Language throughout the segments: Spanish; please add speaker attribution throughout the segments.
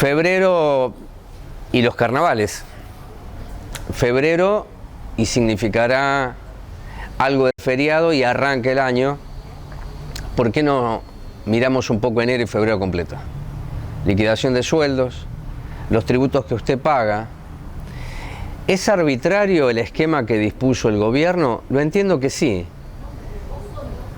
Speaker 1: Febrero y los carnavales. Febrero y significará algo de feriado y arranca el año. ¿Por qué no miramos un poco enero y febrero completo? Liquidación de sueldos, los tributos que usted paga. ¿Es arbitrario el esquema que dispuso el gobierno? Lo entiendo que sí.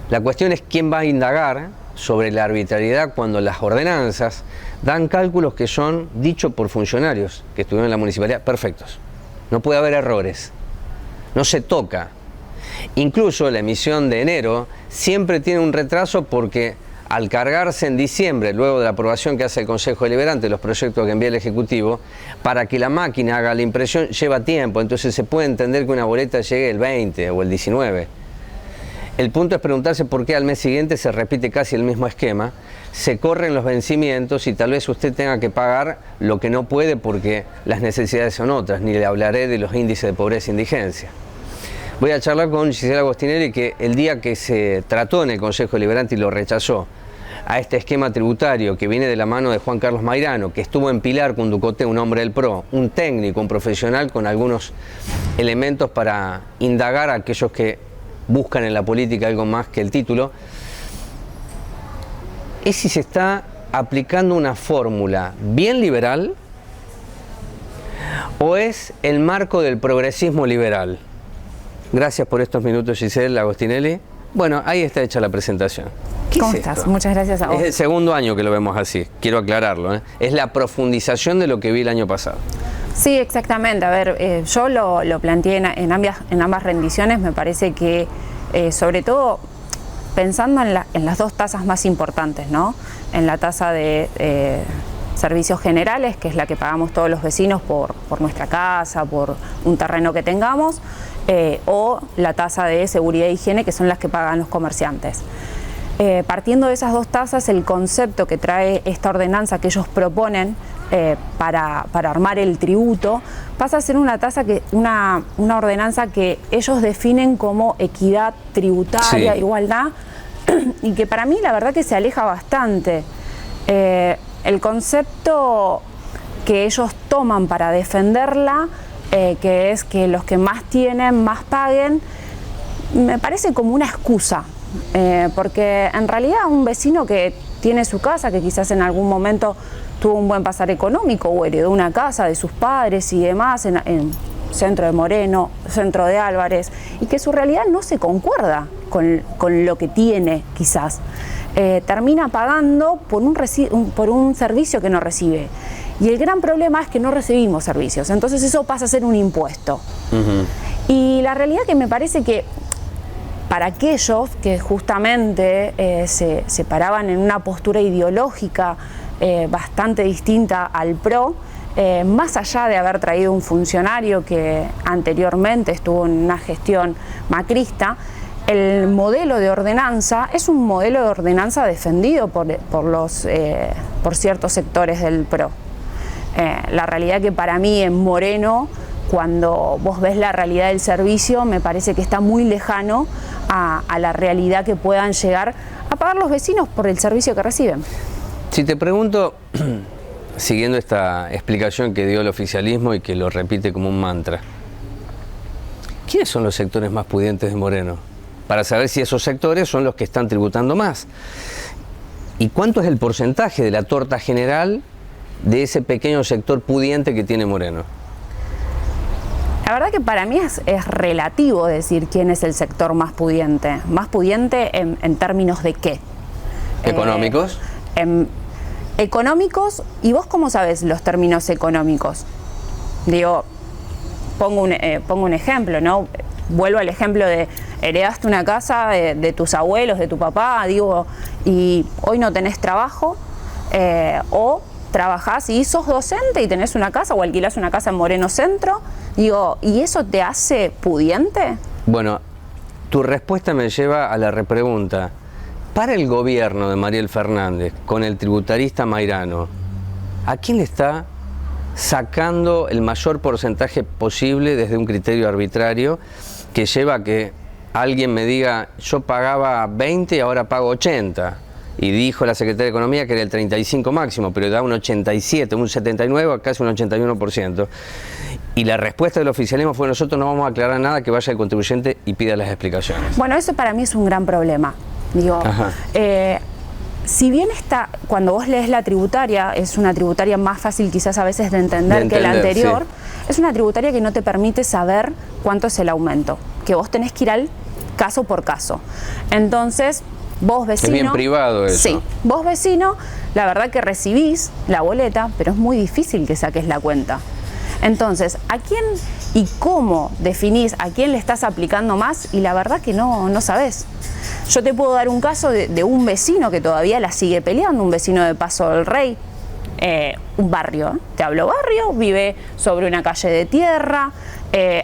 Speaker 1: La cuestión es quién va a indagar sobre la arbitrariedad cuando las ordenanzas dan cálculos que son dichos por funcionarios que estuvieron en la municipalidad perfectos. No puede haber errores. No se toca. Incluso la emisión de enero siempre tiene un retraso porque al cargarse en diciembre, luego de la aprobación que hace el Consejo Deliberante, los proyectos que envía el Ejecutivo, para que la máquina haga la impresión lleva tiempo, entonces se puede entender que una boleta llegue el 20 o el 19. El punto es preguntarse por qué al mes siguiente se repite casi el mismo esquema, se corren los vencimientos y tal vez usted tenga que pagar lo que no puede porque las necesidades son otras, ni le hablaré de los índices de pobreza e indigencia. Voy a charlar con Gisela Agostinelli, que el día que se trató en el Consejo Deliberante y lo rechazó a este esquema tributario que viene de la mano de Juan Carlos Mairano, que estuvo en Pilar con Ducoté, un hombre del PRO, un técnico, un profesional con algunos elementos para indagar a aquellos que buscan en la política algo más que el título, es si se está aplicando una fórmula bien liberal o es el marco del progresismo liberal. Gracias por estos minutos, Gisela Agostinelli. Bueno, ahí está hecha la presentación.
Speaker 2: ¿Cómo estás? Muchas gracias a vos.
Speaker 1: Es el segundo año que lo vemos así, quiero aclararlo, ¿eh? Es la profundización de lo que vi el año pasado.
Speaker 2: Sí, exactamente. A ver, yo lo planteé en ambas rendiciones. Me parece que, sobre todo, pensando en las dos tasas más importantes, ¿no? En la tasa de servicios generales, que es la que pagamos todos los vecinos por nuestra casa, por un terreno que tengamos, o la tasa de seguridad e higiene, que son las que pagan los comerciantes. Partiendo de esas dos tasas, el concepto que trae esta ordenanza que ellos proponen para armar el tributo pasa a ser una tasa una ordenanza que ellos definen como equidad tributaria, sí, igualdad, y que para mí la verdad que se aleja bastante. El concepto que ellos toman para defenderla, que es que los que más tienen, más paguen, me parece como una excusa, porque en realidad un vecino que tiene su casa, que quizás en algún momento tuvo un buen pasar económico o heredó una casa de sus padres y demás en centro de Moreno, centro de Álvarez, y que su realidad no se concuerda con lo que tiene quizás, termina pagando por un servicio que no recibe. Y el gran problema es que no recibimos servicios, entonces eso pasa a ser un impuesto. Y la realidad que me parece que para aquellos que justamente se paraban en una postura ideológica bastante distinta al PRO, más allá de haber traído un funcionario que anteriormente estuvo en una gestión macrista, el modelo de ordenanza es un modelo de ordenanza defendido por ciertos sectores del PRO. La realidad que para mí en Moreno, cuando vos ves la realidad del servicio, me parece que está muy lejano a la realidad que puedan llegar a pagar los vecinos por el servicio que reciben.
Speaker 1: Si te pregunto, siguiendo esta explicación que dio el oficialismo y que lo repite como un mantra, ¿quiénes son los sectores más pudientes de Moreno? Para saber si esos sectores son los que están tributando más. ¿Y cuánto es el porcentaje de la torta general de ese pequeño sector pudiente que tiene Moreno?
Speaker 2: La verdad que para mí es relativo decir quién es el sector más pudiente. ¿Más pudiente en términos de qué?
Speaker 1: ¿Económicos?
Speaker 2: Económicos, ¿y vos cómo sabes los términos económicos? Digo, pongo un ejemplo, ¿no? Vuelvo al ejemplo de heredaste una casa de tus abuelos, de tu papá, digo, y hoy no tenés trabajo, o trabajás y sos docente y tenés una casa o alquilás una casa en Moreno Centro, digo, ¿y eso te hace pudiente?
Speaker 1: Bueno, tu respuesta me lleva a la repregunta. Para el gobierno de Mariel Fernández, con el tributarista Mairano, ¿a quién le está sacando el mayor porcentaje posible desde un criterio arbitrario que lleva a que alguien me diga yo pagaba 20 y ahora pago 80? y dijo la Secretaría de Economía que era el 35 máximo, pero da un 87, un 79, casi un 81%. Y la respuesta del oficialismo fue: nosotros no vamos a aclarar nada, que vaya el contribuyente y pida las explicaciones.
Speaker 2: Bueno, eso para mí es un gran problema. Digo, si bien cuando vos lees la tributaria, es una tributaria más fácil quizás a veces de entender que la anterior, sí. Es una tributaria que no te permite saber cuánto es el aumento, que vos tenés que ir al caso por caso. Entonces, vos vecino...
Speaker 1: Es bien privado eso.
Speaker 2: Sí, vos vecino, la verdad que recibís la boleta, pero es muy difícil que saques la cuenta. Entonces, ¿a quién y cómo definís a quién le estás aplicando más? Y la verdad que no sabés. Yo te puedo dar un caso de un vecino que todavía la sigue peleando, un vecino de Paso del Rey, un barrio, te hablo barrio, vive sobre una calle de tierra,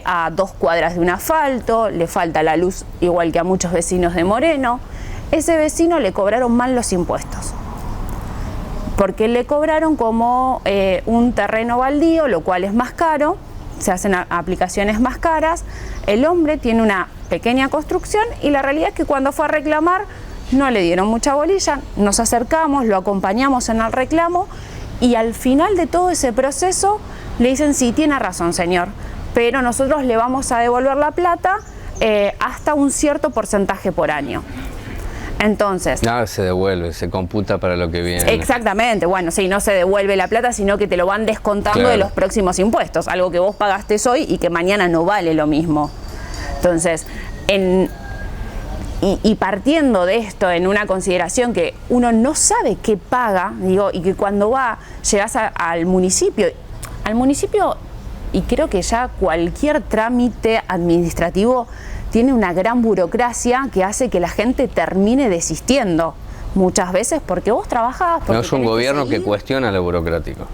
Speaker 2: a 2 cuadras de un asfalto, le falta la luz igual que a muchos vecinos de Moreno. Ese vecino le cobraron mal los impuestos, porque le cobraron como un terreno baldío, lo cual es más caro, se hacen aplicaciones más caras, el hombre tiene una pequeña construcción y la realidad es que cuando fue a reclamar no le dieron mucha bolilla, nos acercamos, lo acompañamos en el reclamo y al final de todo ese proceso le dicen: sí, tiene razón señor, pero nosotros le vamos a devolver la plata hasta un cierto porcentaje por año. Entonces...
Speaker 1: Nada se devuelve, se computa para lo que viene.
Speaker 2: Exactamente, bueno, sí, no se devuelve la plata, sino que te lo van descontando, claro, de los próximos impuestos, algo que vos pagaste hoy y que mañana no vale lo mismo. Entonces, y partiendo de esto en una consideración que uno no sabe qué paga, digo, y que cuando llegás al municipio, y creo que ya cualquier trámite administrativo tiene una gran burocracia que hace que la gente termine desistiendo muchas veces porque vos trabajás.
Speaker 1: No es un gobierno que cuestiona lo burocrático.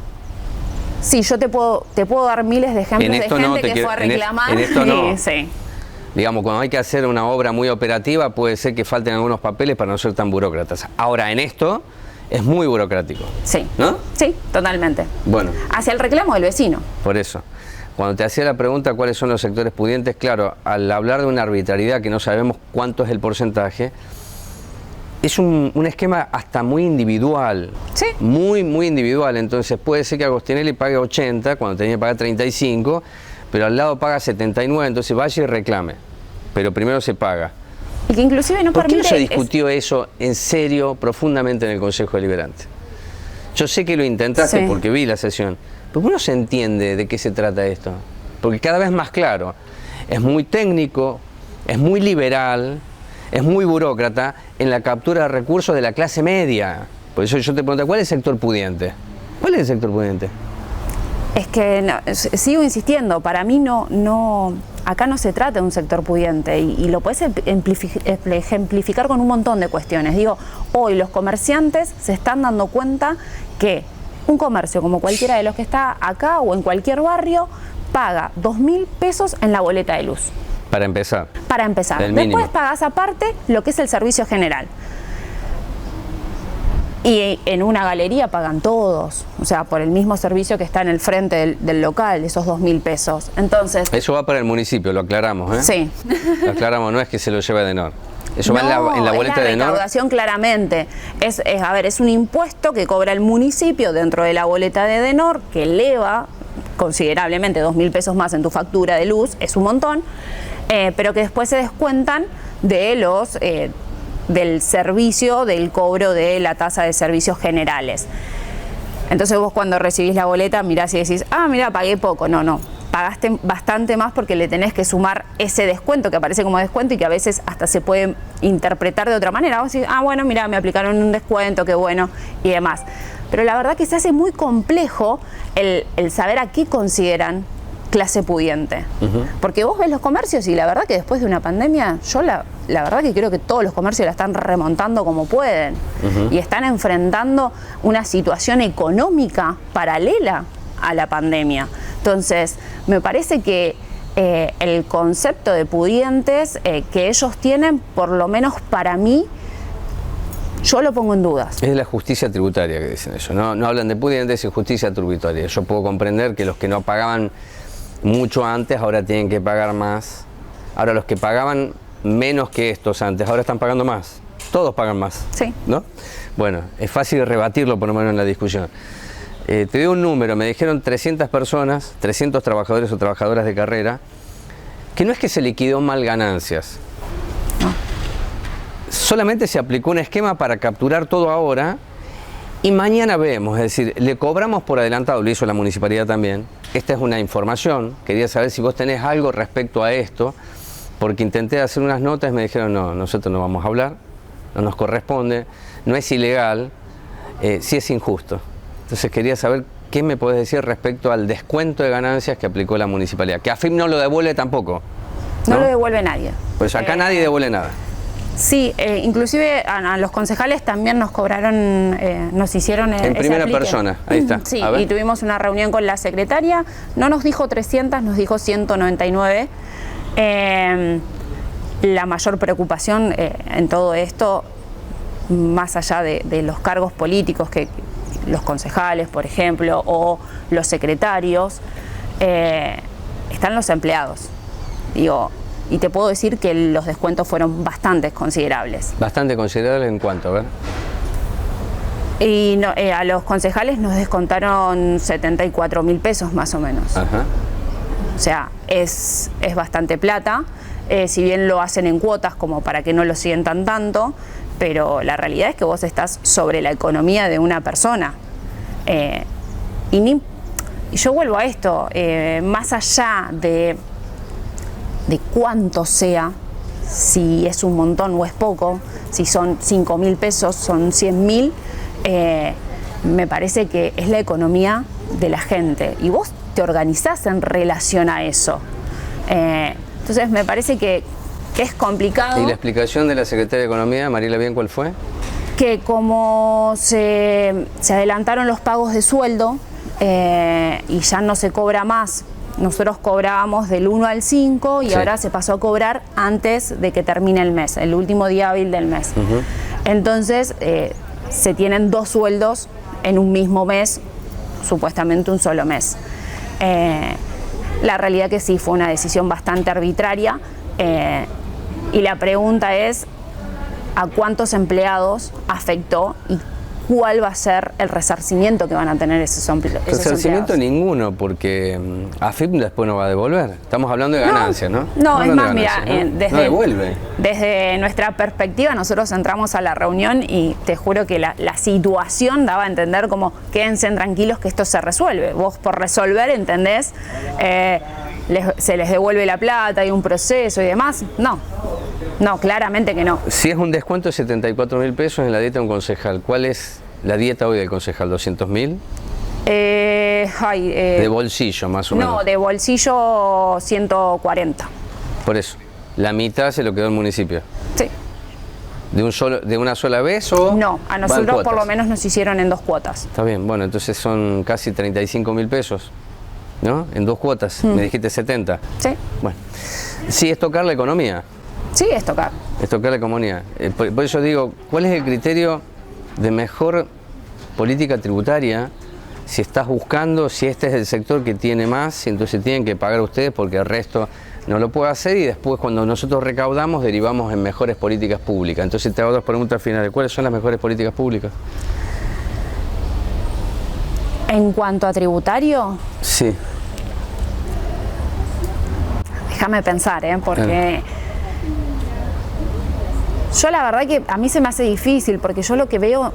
Speaker 2: Sí, yo te puedo dar miles de ejemplos de gente que fue a reclamar.
Speaker 1: En esto no.
Speaker 2: Sí.
Speaker 1: Digamos, cuando hay que hacer una obra muy operativa, puede ser que falten algunos papeles para no ser tan burócratas. Ahora, en esto es muy burocrático.
Speaker 2: Sí.
Speaker 1: ¿No?
Speaker 2: Sí, totalmente.
Speaker 1: Bueno.
Speaker 2: Hacia el reclamo del vecino.
Speaker 1: Por eso. Cuando te hacía la pregunta cuáles son los sectores pudientes, claro, al hablar de una arbitrariedad que no sabemos cuánto es el porcentaje, es un esquema hasta muy individual.
Speaker 2: Sí.
Speaker 1: Muy individual. Entonces puede ser que Agostinelli pague 80 cuando tenía que pagar 35, pero al lado paga 79, entonces vaya y reclame. Pero primero se paga.
Speaker 2: Y que inclusive no permite...
Speaker 1: ¿Por qué no se discutió eso en serio, profundamente en el Consejo Deliberante? Yo sé que lo intentaste, sí, porque vi la sesión. Pero ¿cómo no se entiende de qué se trata esto? Porque cada vez más claro, es muy técnico, es muy liberal, es muy burócrata en la captura de recursos de la clase media. Por eso yo te pregunto, ¿cuál es el sector pudiente? ¿Cuál es el sector pudiente?
Speaker 2: Es que sigo insistiendo, para mí acá no se trata de un sector pudiente y lo puedes ejemplificar con un montón de cuestiones. Digo, hoy los comerciantes se están dando cuenta que un comercio como cualquiera de los que está acá o en cualquier barrio paga 2.000 pesos en la boleta de luz.
Speaker 1: Para empezar.
Speaker 2: Para empezar. Después pagás aparte lo que es el servicio general. Y en una galería pagan todos, o sea, por el mismo servicio que está en el frente del local, esos 2.000 pesos. Entonces...
Speaker 1: Eso va para el municipio, lo aclaramos, ¿eh?
Speaker 2: Sí.
Speaker 1: Lo aclaramos, no es que se lo lleve Edenor. Eso va en la boleta de Edenor.
Speaker 2: La recaudación claramente. Es un impuesto que cobra el municipio dentro de la boleta de Edenor, que eleva considerablemente 2.000 pesos más en tu factura de luz, es un montón, pero que después se descuentan de del servicio, del cobro de la tasa de servicios generales. Entonces vos cuando recibís la boleta mirás y decís, mira, pagué poco. No, pagaste bastante más porque le tenés que sumar ese descuento que aparece como descuento y que a veces hasta se puede interpretar de otra manera. Vos decís, bueno, mira, me aplicaron un descuento, qué bueno, y demás. Pero la verdad que se hace muy complejo el saber a qué consideran clase pudiente. Porque vos ves los comercios y la verdad que después de una pandemia, yo la verdad que creo que todos los comercios la están remontando como pueden y están enfrentando una situación económica paralela a la pandemia. Entonces, me parece que el concepto de pudientes que ellos tienen, por lo menos para mí, yo lo pongo en dudas.
Speaker 1: Es la justicia tributaria que dicen eso, no hablan de pudientes y justicia tributaria. Yo puedo comprender que los que no pagaban mucho antes ahora tienen que pagar más. Ahora los que pagaban menos que estos antes ahora están pagando más. Todos pagan más.
Speaker 2: Sí.
Speaker 1: ¿No? Bueno, es fácil rebatirlo por lo menos en la discusión. Te doy un número, me dijeron 300 personas, 300 trabajadores o trabajadoras de carrera, que no es que se liquidó mal ganancias.
Speaker 2: No.
Speaker 1: Solamente se aplicó un esquema para capturar todo ahora y mañana vemos, es decir, le cobramos por adelantado, lo hizo la municipalidad también. Esta es una información, quería saber si vos tenés algo respecto a esto, porque intenté hacer unas notas y me dijeron, no, nosotros no vamos a hablar, no nos corresponde, no es ilegal, sí es injusto. Entonces quería saber qué me podés decir respecto al descuento de ganancias que aplicó la municipalidad, que AFIP no lo devuelve tampoco.
Speaker 2: No lo devuelve nadie.
Speaker 1: Pues acá nadie devuelve nada.
Speaker 2: Sí, inclusive a los concejales también nos cobraron, nos hicieron
Speaker 1: en primera
Speaker 2: aplique.
Speaker 1: persona, ahí está.
Speaker 2: Sí, y tuvimos una reunión con la secretaria, no nos dijo 300, nos dijo 199. La mayor preocupación en todo esto, más allá de los cargos políticos, que los concejales, por ejemplo, o los secretarios, están los empleados. Digo, y te puedo decir que los descuentos fueron bastante considerables.
Speaker 1: Bastante considerables en cuánto, a ver.
Speaker 2: Y no, a los concejales nos descontaron 74.000 pesos más o menos.
Speaker 1: Ajá.
Speaker 2: O sea, es bastante plata, si bien lo hacen en cuotas como para que no lo sientan tanto, pero la realidad es que vos estás sobre la economía de una persona. Y yo vuelvo a esto, más allá de cuánto sea, si es un montón o es poco, si son 5.000 pesos, son 100.000, me parece que es la economía de la gente y vos te organizás en relación a eso. Entonces me parece que es complicado.
Speaker 1: ¿Y la explicación de la Secretaria de Economía, Mariela Bien, cuál fue?
Speaker 2: Que como se adelantaron los pagos de sueldo y ya no se cobra más. Nosotros cobrábamos del 1 al 5 y ahora se pasó a cobrar antes de que termine el mes, el último día hábil del mes. Entonces se tienen 2 sueldos en un mismo mes, supuestamente un solo mes. La realidad que sí fue una decisión bastante arbitraria y la pregunta es a cuántos empleados afectó y cuál va a ser el resarcimiento que van a tener esos empleados.
Speaker 1: Resarcimiento ninguno, porque AFIP después no va a devolver. Estamos hablando de ganancias, ¿no?
Speaker 2: No, es más, mira,
Speaker 1: no devuelve.
Speaker 2: Desde nuestra perspectiva nosotros entramos a la reunión y te juro que la situación daba a entender como quédense tranquilos que esto se resuelve. Vos por resolver entendés, se les devuelve la plata, hay un proceso y demás. No, claramente que no.
Speaker 1: Si es un descuento de 74.000 pesos en la dieta de un concejal, ¿cuál es la dieta hoy del concejal? ¿200.000? De bolsillo, más o menos.
Speaker 2: No, de bolsillo 140.
Speaker 1: Por eso, la mitad se lo quedó el municipio.
Speaker 2: Sí.
Speaker 1: ¿De una sola vez o...?
Speaker 2: No, a nosotros por lo menos nos hicieron en 2 cuotas.
Speaker 1: Está bien, bueno, entonces son casi 35.000 pesos, ¿no? En 2 cuotas, me dijiste 70.
Speaker 2: Sí.
Speaker 1: Bueno, sí es tocar la economía.
Speaker 2: Sí, es tocar.
Speaker 1: Es tocar la economía. Por eso digo, ¿cuál es el criterio de mejor política tributaria? Si estás buscando, si este es el sector que tiene más, entonces tienen que pagar ustedes porque el resto no lo puede hacer y después cuando nosotros recaudamos derivamos en mejores políticas públicas. Entonces te hago 2 preguntas finales. ¿Cuáles son las mejores políticas públicas?
Speaker 2: En cuanto a tributario...
Speaker 1: Sí.
Speaker 2: Déjame pensar, porque... Yo la verdad que a mí se me hace difícil porque yo lo que veo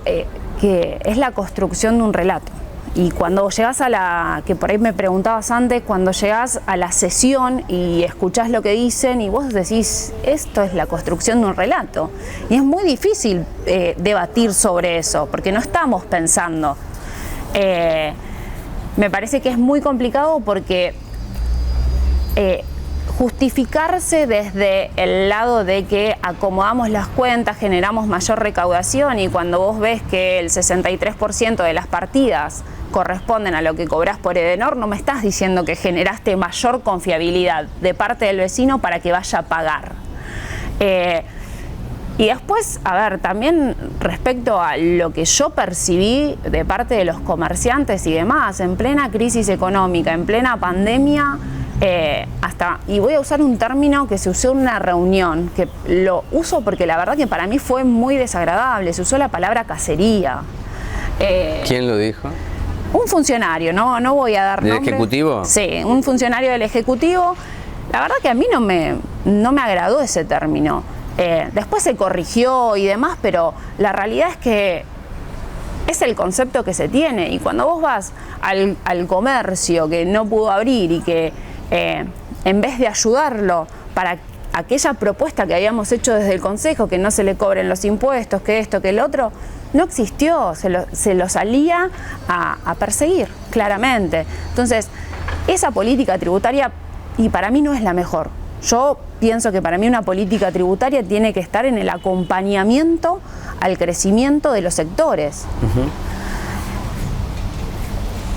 Speaker 2: que es la construcción de un relato. Y cuando llegas a la, que por ahí me preguntabas antes, cuando llegas a la sesión y escuchás lo que dicen y vos decís, esto es la construcción de un relato. Y es muy difícil debatir sobre eso porque no estamos pensando. Me parece que es muy complicado porque justificarse desde el lado de que acomodamos las cuentas, generamos mayor recaudación y cuando vos ves que el 63% de las partidas corresponden a lo que cobrás por Edenor, no me estás diciendo que generaste mayor confiabilidad de parte del vecino para que vaya a pagar. Y después, a ver, también respecto a lo que yo percibí de parte de los comerciantes y demás, en plena crisis económica, en plena pandemia, hasta propuesta, y voy a usar un término que se usó en una reunión, que lo uso porque la verdad que para mí fue muy desagradable, se usó la palabra cacería.
Speaker 1: ¿Quién lo dijo?
Speaker 2: Un funcionario, no voy a dar
Speaker 1: nombre.
Speaker 2: ¿Del
Speaker 1: Ejecutivo?
Speaker 2: Sí, un funcionario del Ejecutivo. La verdad que a mí no me agradó ese término. Después se corrigió y demás, pero la realidad es que es el concepto que se tiene, y cuando vos vas al comercio que no pudo abrir y que en vez de ayudarlo para aquella propuesta que habíamos hecho desde el Consejo, que no se le cobren los impuestos, que esto, que el otro, no existió, se lo salía a perseguir, claramente. Entonces, esa política tributaria, y para mí no es la mejor. Yo pienso que para mí una política tributaria tiene que estar en el acompañamiento al crecimiento de los sectores.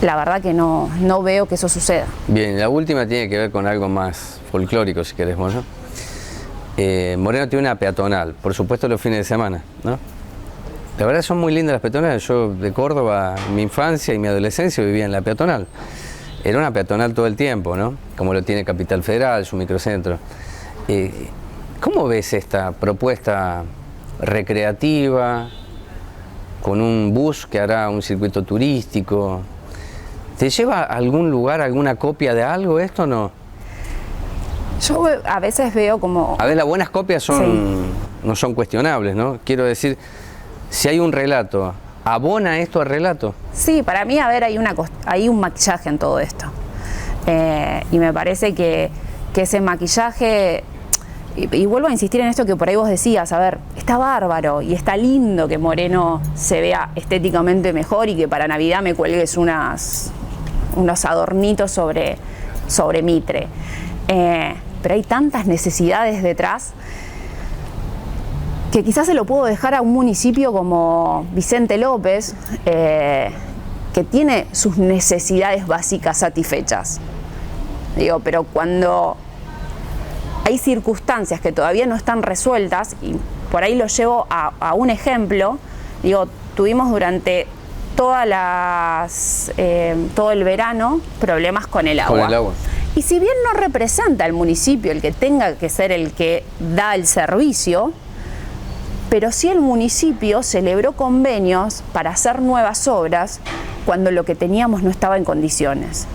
Speaker 2: La verdad que no veo que eso suceda.
Speaker 1: Bien, la última tiene que ver con algo más folclórico, si querés, Moyo. Moreno tiene una peatonal, por supuesto los fines de semana, ¿no? La verdad son muy lindas las peatonales. Yo de Córdoba, mi infancia y mi adolescencia vivía en la peatonal. Era una peatonal todo el tiempo, ¿no? Como lo tiene Capital Federal, su microcentro. ¿Cómo ves esta propuesta recreativa con un bus que hará un circuito turístico? ¿Te lleva a algún lugar, alguna copia de algo esto o no?
Speaker 2: Yo a veces veo como...
Speaker 1: A ver, las buenas copias no son cuestionables, ¿no? Quiero decir, si hay un relato, ¿abona esto al relato?
Speaker 2: Sí, para mí, a ver, hay un maquillaje en todo esto. Y me parece que ese maquillaje... Y vuelvo a insistir en esto que por ahí vos decías, a ver, está bárbaro y está lindo que Moreno se vea estéticamente mejor y que para Navidad me cuelgues unos adornitos sobre Mitre. Pero hay tantas necesidades detrás que quizás se lo puedo dejar a un municipio como Vicente López, que tiene sus necesidades básicas satisfechas. Digo, pero cuando hay circunstancias que todavía no están resueltas, y por ahí lo llevo a un ejemplo, digo, tuvimos durante todo el verano problemas con el agua.
Speaker 1: Con el agua.
Speaker 2: Y si bien no representa el municipio el que tenga que ser el que da el servicio, pero sí el municipio celebró convenios para hacer nuevas obras cuando lo que teníamos no estaba en condiciones.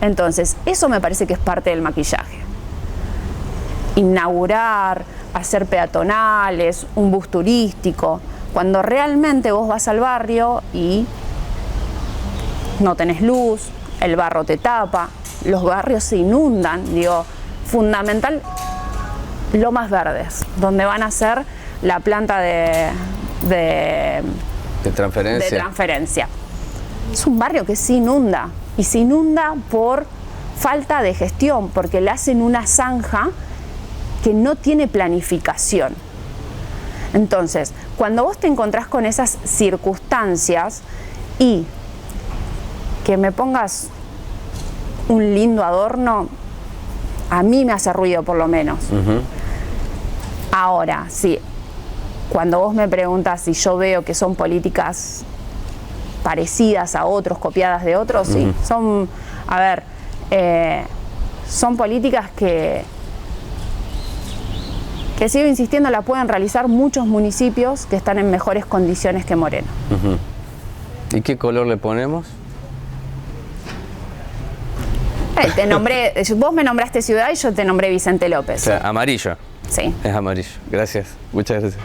Speaker 2: Entonces, eso me parece que es parte del maquillaje. Inaugurar, hacer peatonales, un bus turístico, cuando realmente vos vas al barrio y no tenés luz, el barro te tapa, los barrios se inundan, digo, fundamental, Lomas Verdes, donde van a ser la planta de transferencia. Es un barrio que se inunda, y se inunda por falta de gestión, porque le hacen una zanja que no tiene planificación. Entonces, cuando vos te encontrás con esas circunstancias y que me pongas un lindo adorno, a mí me hace ruido por lo menos. Ahora, sí, cuando vos me preguntas si yo veo que son políticas parecidas a otros, copiadas de otros, sí, son, a ver, son políticas que sigo insistiendo, la pueden realizar muchos municipios que están en mejores condiciones que Moreno.
Speaker 1: ¿Y qué color le ponemos?
Speaker 2: Te nombré, vos me nombraste ciudad y yo te nombré Vicente López.
Speaker 1: O sea, amarillo.
Speaker 2: Sí.
Speaker 1: Es amarillo. Gracias. Muchas gracias.